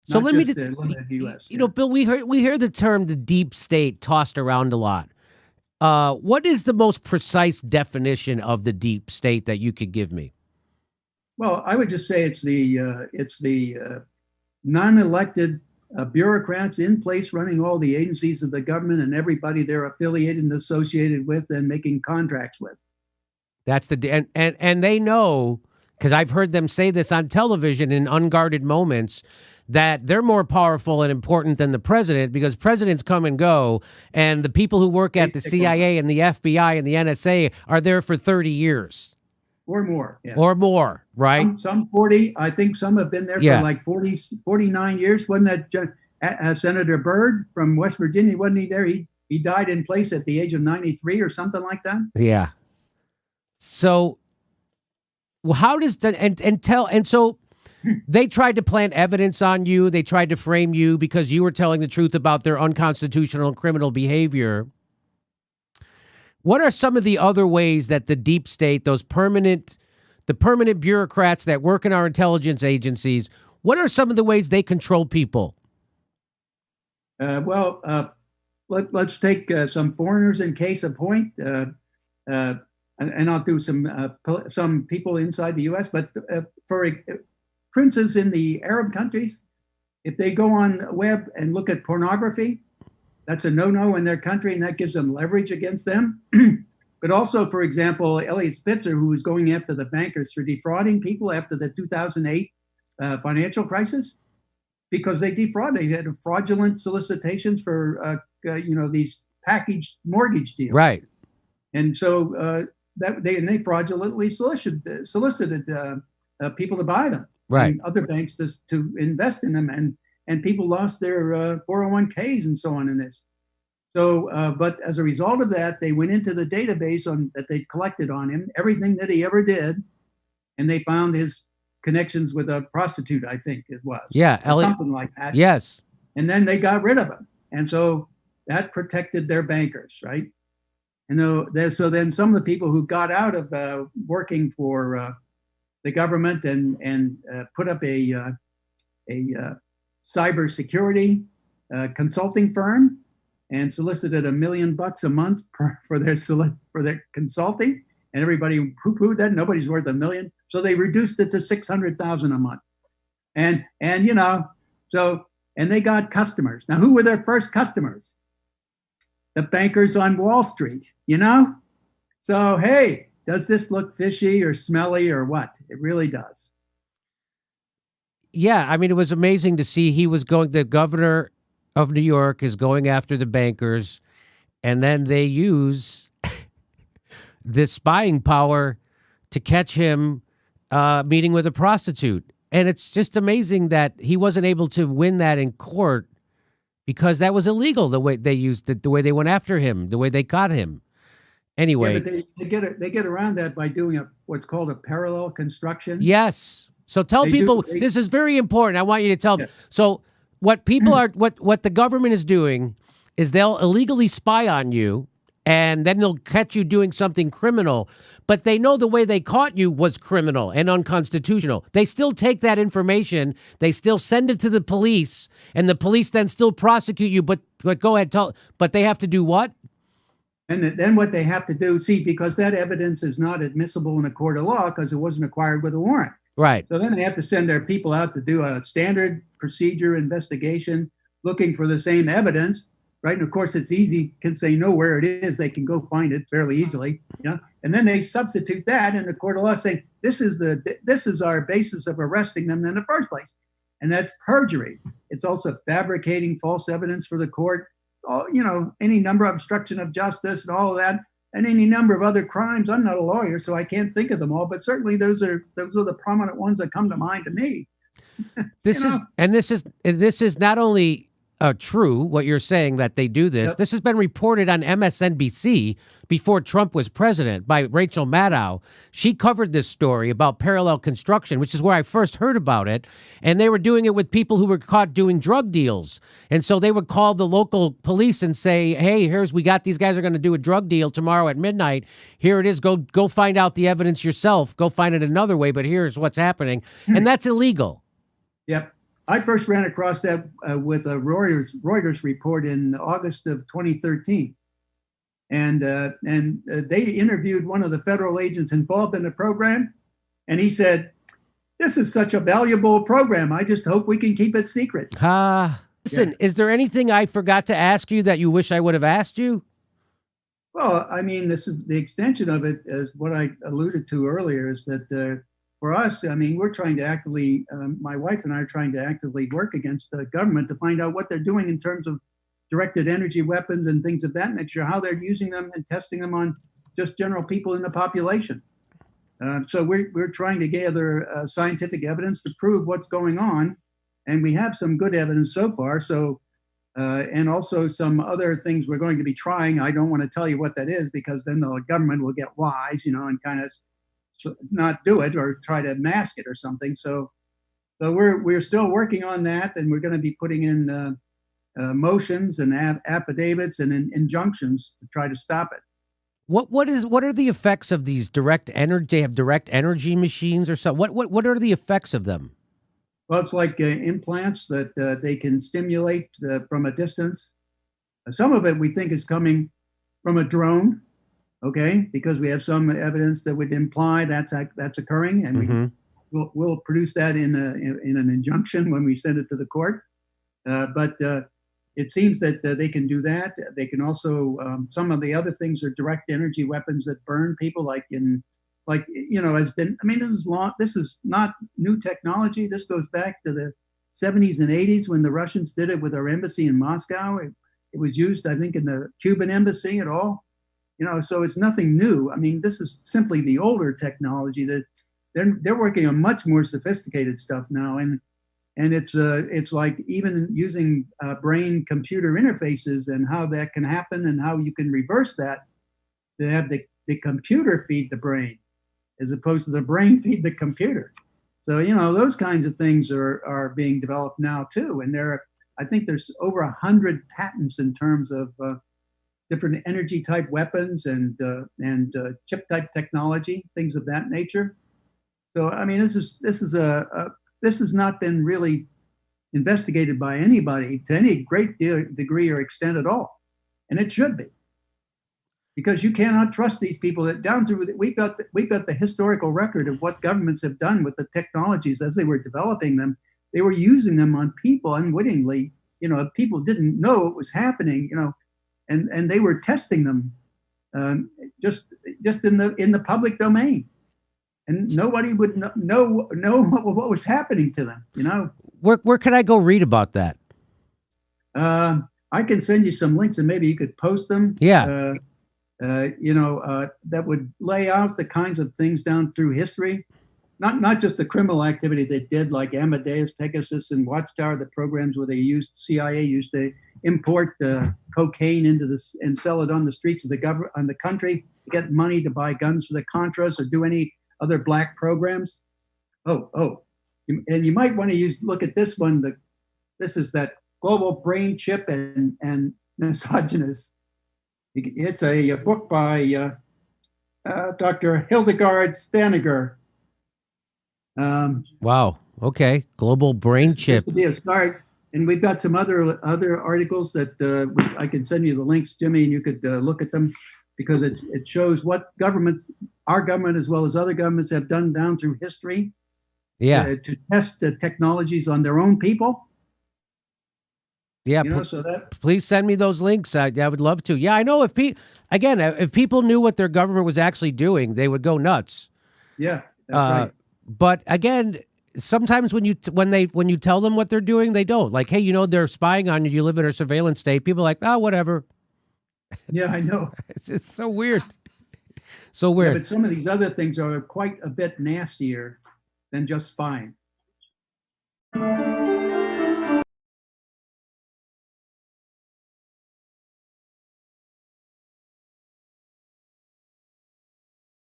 So not let me, just limited to U.S. you know, Yeah. Bill, we hear the term the deep state tossed around a lot. What is the most precise definition of the deep state that you could give me? Well, I would just say it's the non-elected bureaucrats in place running all the agencies of the government and everybody they're affiliated and associated with and making contracts with. That's and they know, because I've heard them say this on television in unguarded moments, that they're more powerful and important than the president because presidents come and go, and the people who work They at the stick around CIA and the FBI and the NSA are there for 30 years or more. Yeah. or more, right? Some 40. I think some have been there for Yeah, like 40, 49 years. Wasn't that Senator Byrd from West Virginia? Wasn't he there? He died in place at the age of 93 or something like that. yeah. So, well, how does the and so they tried to plant evidence on you. They tried to frame you because you were telling the truth about their unconstitutional and criminal behavior. What are some of the other ways that the deep state, the permanent bureaucrats that work in our intelligence agencies, what are some of the ways they control people? Well, let's take some foreigners in case of point, uh, and I'll do some people inside the U.S. But for princes in the Arab countries, if they go on the web and look at pornography, that's a no-no in their country, and that gives them leverage against them. But also, for example, Elliot Spitzer, who was going after the bankers for defrauding people after the 2008 financial crisis, because they defrauded. They had fraudulent solicitations for these packaged mortgage deals, Right. and so they fraudulently solicited people to buy them, Right. and other banks to invest in them, and people lost their 401ks and so on in this. So, but as a result of that, they went into the database that they collected on him, everything that he ever did, and they found his connections with a prostitute, I think it was, Yeah, or Elliot. something like that. Yes. And then they got rid of him, and so that protected their bankers, right? And so then some of the people who got out of working for the government and put up a cybersecurity consulting firm and solicited $1 million a month for their consulting, and everybody poo-pooed that. Nobody's worth $1 million, so they reduced it to $600,000 a month. And they got customers. Now, who were their first customers? The bankers on Wall Street. So hey, does this look fishy or smelly or what? It really does. Yeah, I mean, it was amazing to see the governor of New York is going after the bankers, and then they use this spying power to catch him meeting with a prostitute. And it's just amazing that he wasn't able to win that in court because that was illegal, the way they used it, the way they went after him, the way they caught him. Yeah, Anyway, but they get around that by doing what's called a parallel construction. yes. So tell They do. people, this is very important. I want you to tell. Yeah. So what people are, what the government is doing is they'll illegally spy on you, and then they'll catch you doing something criminal. But they know the way they caught you was criminal and unconstitutional. They still take that information, they still send it to the police, and the police then still prosecute you. But go ahead, but they have to do what? And then what they have to do, see, because that evidence is not admissible in a court of law because it wasn't acquired with a warrant. Right. So then they have to send their people out to do a standard procedure investigation looking for the same evidence, right? And of course, it's easy because they know where it is. They can go find it fairly easily, And then they substitute that in the court of law saying, this is our basis of arresting them in the first place. And that's perjury. It's also fabricating false evidence for the court, any number of obstruction of justice and all of that, and any number of other crimes. I'm not a lawyer, so I can't think of them all, but certainly those are the prominent ones that come to mind to me. This is not only true what you're saying that they do this. Yep. This has been reported on MSNBC before Trump was president by Rachel Maddow. She covered this story about parallel construction, which is where I first heard about it. And they were doing it with people who were caught doing drug deals. And so they would call the local police and say, hey, we got these guys are going to do a drug deal tomorrow at midnight. Here it is. Go find out the evidence yourself. Go find it another way. But here's what's happening. And that's illegal. Yep. I first ran across that with a Reuters report in August of 2013, and they interviewed one of the federal agents involved in the program, and he said, "This is such a valuable program. I just hope we can keep it secret." Listen, is there anything I forgot to ask you that you wish I would have asked you? Well, I mean, this is the extension of it, as what I alluded to earlier, is that for us, I mean, we're trying to actively, my wife and I are trying to actively work against the government to find out what they're doing in terms of directed energy weapons and things of that nature, how they're using them and testing them on just general people in the population. So we're trying to gather scientific evidence to prove what's going on, and we have some good evidence so far. So, and also some other things we're going to be trying. I don't want to tell you what that is because then the government will get wise, and kind of not do it or try to mask it or something. So we're still working on that, and we're going to be putting in motions and affidavits and injunctions to try to stop it. What are the effects of these direct energy? They have direct energy machines or so. What are the effects of them? Well, it's like implants that they can stimulate from a distance. Some of it we think is coming from a drone, okay, because we have some evidence that would imply that's occurring, and we'll produce that in an injunction when we send it to the court. But it seems that they can do that. They can also some of the other things are direct energy weapons that burn people, has been. I mean, this is long. This is not new technology. This goes back to the 70s and 80s when the Russians did it with our embassy in Moscow. It was used, I think, in the Cuban embassy at all. So it's nothing new. I mean, this is simply the older technology that they're working on much more sophisticated stuff now, and it's like even using brain computer interfaces and how that can happen and how you can reverse that to have the computer feed the brain as opposed to the brain feed the computer. So those kinds of things are being developed now too, and I think there's over 100 patents in terms of different energy type weapons and chip type technology, things of that nature. So I mean, this has not been really investigated by anybody to any great degree or extent at all, and it should be, because you cannot trust these people. That down through we've got the historical record of what governments have done with the technologies as they were developing them. They were using them on people unwittingly. People didn't know it was happening. And they were testing them just in the public domain, and nobody would know what was happening to them. Where can I go read about that? I can send you some links, and maybe you could post them. Yeah. That would lay out the kinds of things down through history, not just the criminal activity they did, like Amadeus, Pegasus, and Watchtower, the programs where CIA used to import cocaine into this and sell it on the streets of the country to get money to buy guns for the Contras or do any other black programs. And you might want to look at this one. This is that global brain chip and misogynist. It's a book by Dr. Hildegard Staniger. Wow. Okay. Global brain chip. This would be a start. And we've got some other articles that I can send you the links, Jimmy, and you could look at them, because it shows what our government as well as other governments have done down through history. Yeah. To test the technologies on their own people. Yeah, please send me those links. I would love to. Yeah, I know if people knew what their government was actually doing, they would go nuts. Yeah, that's right. But again, sometimes when you tell them what they're doing, they don't. Like, hey, they're spying on you. You live in a surveillance state. People are like, oh, whatever. Yeah, I know. It's just so weird. So weird. Yeah, but some of these other things are quite a bit nastier than just spying.